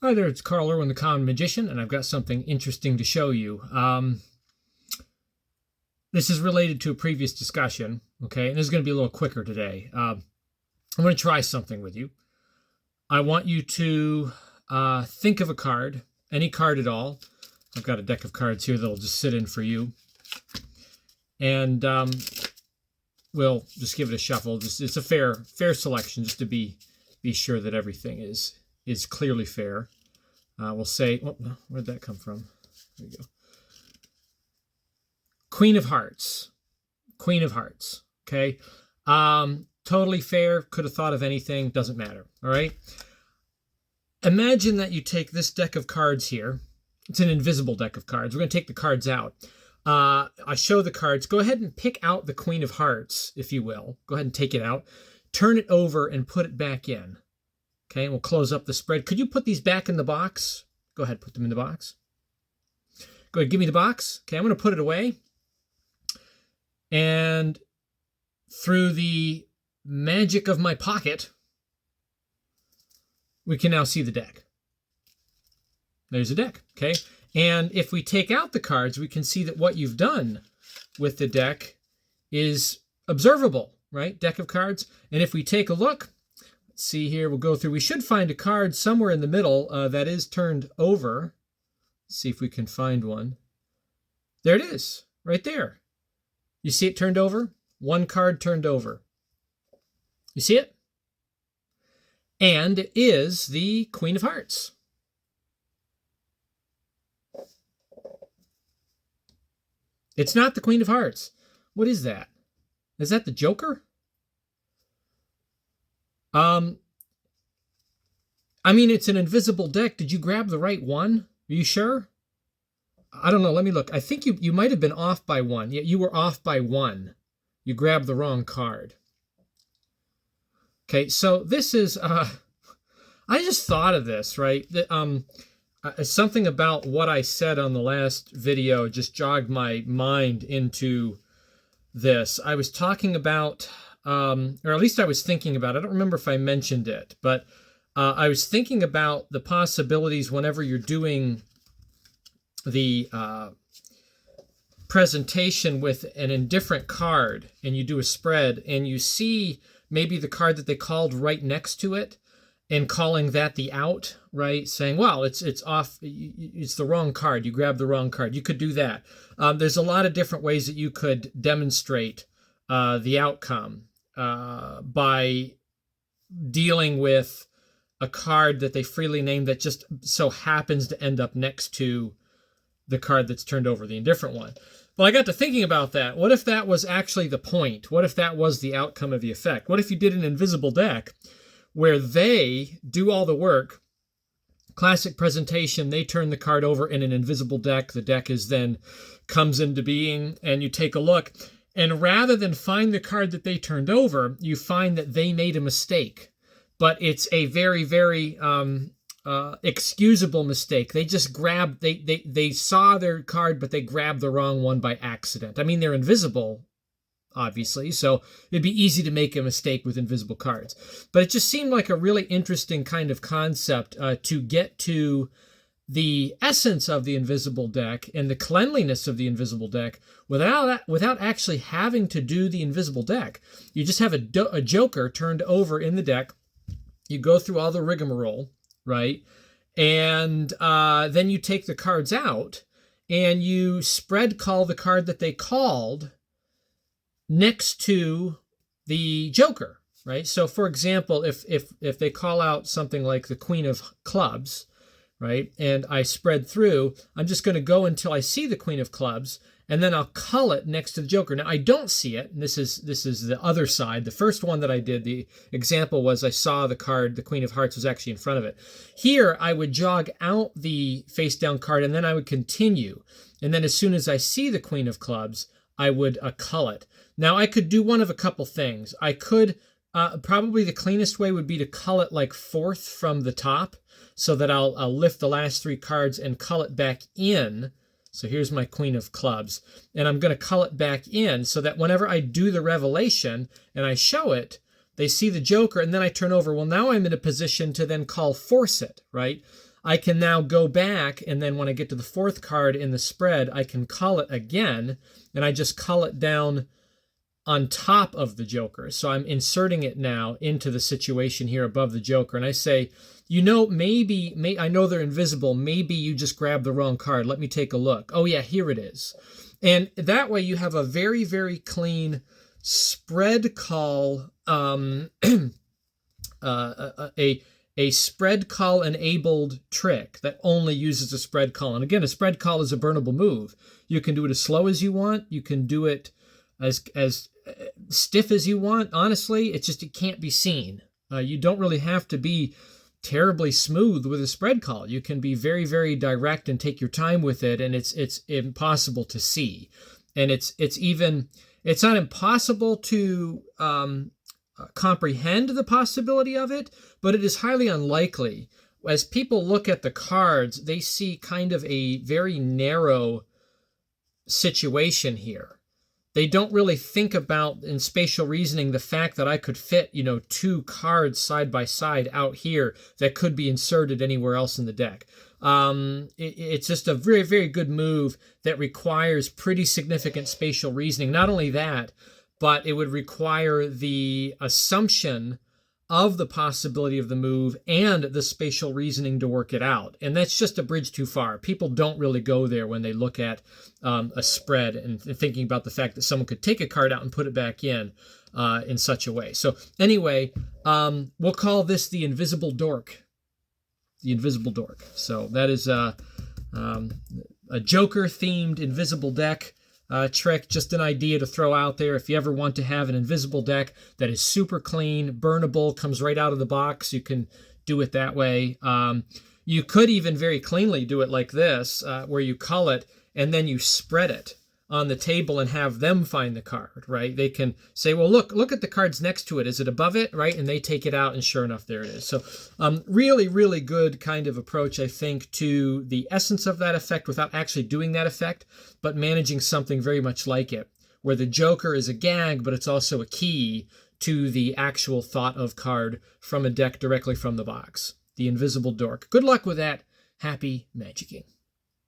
Hi there, it's Carl Irwin, the Common Magician, and I've got something interesting to show you. This is related to a previous discussion, okay? And this is going to be a little quicker today. I'm going to try something with you. I want you to think of a card, any card at all. I've got a deck of cards here that'll just sit in for you. And we'll just give it a shuffle. It's a fair selection, just to be sure that everything is clearly fair. We'll say, where'd that come from? There we go. Queen of Hearts. Queen of Hearts. Okay. Totally fair. Could have thought of anything. Doesn't matter. All right. Imagine that you take this deck of cards here. It's an invisible deck of cards. We're going to take the cards out. I show the cards. Go ahead and pick out the Queen of Hearts, if you will. Go ahead and take it out. Turn it over and put it back in. Okay, and we'll close up the spread. Could you put these back in the box? Go ahead, put them in the box. Go ahead, give me the box. Okay, I'm going to put it away. And through the magic of my pocket, we can now see the deck. There's a deck, okay? And if we take out the cards, we can see that what you've done with the deck is observable, right? Deck of cards. And if we take a look, let's see here, we'll go through. We should find a card somewhere in the middle that is turned over. Let's see if we can find one. There it is, right there. You see it turned over? One card turned over. You see it? And it is the Queen of Hearts. It's not the Queen of Hearts. What is that? Is that the Joker? I mean, it's an invisible deck. Did you grab the right one? Are you sure? I don't know. Let me look. I think you might have been off by one. Yeah, you were off by one. You grabbed the wrong card. Okay, so this is... I just thought of this, right? Something about what I said on the last video just jogged my mind into this. I was talking about, or at least I was thinking about, I don't remember if I mentioned it, but I was thinking about the possibilities whenever you're doing the presentation with an indifferent card and you do a spread and you see maybe the card that they called right next to it, and calling that the out, right? Saying, well, it's off, it's the wrong card. You grabbed the wrong card. You could do that. There's a lot of different ways that you could demonstrate the outcome by dealing with a card that they freely named that just so happens to end up next to the card that's turned over, the indifferent one. Well, I got to thinking about that. What if that was actually the point? What if that was the outcome of the effect? What if you did an invisible deck where they do all the work, classic presentation, they turn the card over in an invisible deck, the deck is then comes into being, and you take a look, and rather than find the card that they turned over, you find that they made a mistake, but it's a very, very excusable mistake. They just grabbed, they saw their card, but they grabbed the wrong one by accident. I mean, they're invisible, obviously, so it'd be easy to make a mistake with invisible cards. But it just seemed like a really interesting kind of concept to get to the essence of the invisible deck and the cleanliness of the invisible deck without actually having to do the invisible deck. You just have a joker turned over in the deck. You go through all the rigmarole, right? And then you take the cards out and you spread call the card that they called next to the Joker, right? So, for example, if they call out something like the Queen of Clubs, right, and I spread through, I'm just going to go until I see the Queen of Clubs, and then I'll cull it next to the Joker. Now, I don't see it, and this is the other side. The first one that I did, the example was I saw the card, the Queen of Hearts was actually in front of it. Here, I would jog out the face-down card, and then I would continue. And then as soon as I see the Queen of Clubs, I would cull it. Now, I could do one of a couple things. I could, probably the cleanest way would be to cull it like fourth from the top, so that I'll lift the last three cards and cull it back in. So here's my Queen of Clubs. And I'm going to cull it back in so that whenever I do the revelation and I show it, they see the Joker, and then I turn over. Well, now I'm in a position to then call force it, right? I can now go back, and then when I get to the fourth card in the spread, I can cull it again, and I just cull it down on top of the Joker. So I'm inserting it now into the situation here above the Joker, and I say, maybe I know they're invisible. Maybe you just grabbed the wrong card. Let me take a look. Oh yeah, here it is. And that way you have a very, very clean spread call, a spread call enabled trick that only uses a spread call. And again, a spread call is a burnable move. You can do it as slow as you want. You can do it as stiff as you want. Honestly, it can't be seen. You don't really have to be terribly smooth with a spread call. You can be very, very direct and take your time with it, and it's impossible to see. And it's not impossible to comprehend the possibility of it, but it is highly unlikely. As people look at the cards, they see kind of a very narrow situation here. They don't really think about, in spatial reasoning, the fact that I could fit, two cards side by side out here that could be inserted anywhere else in the deck. It's just a very, very good move that requires pretty significant spatial reasoning. Not only that, but it would require the assumption of the possibility of the move and the spatial reasoning to work it out. And that's just a bridge too far. People don't really go there when they look at a spread and thinking about the fact that someone could take a card out and put it back in such a way. So anyway, we'll call this the Invisible Dork. The Invisible Dork. So that is a Joker-themed invisible deck. Trick, just an idea to throw out there. If you ever want to have an invisible deck that is super clean, burnable, comes right out of the box, you can do it that way. You could even very cleanly do it like this, where you cull it and then you spread it on the table and have them find the card, right? They can say, well, look at the cards next to it. Is it above it, right? And they take it out, and sure enough, there it is. So really, really good kind of approach, I think, to the essence of that effect without actually doing that effect, but managing something very much like it, where the Joker is a gag, but it's also a key to the actual thought of card from a deck directly from the box. The Invisible Dork. Good luck with that. Happy magicking.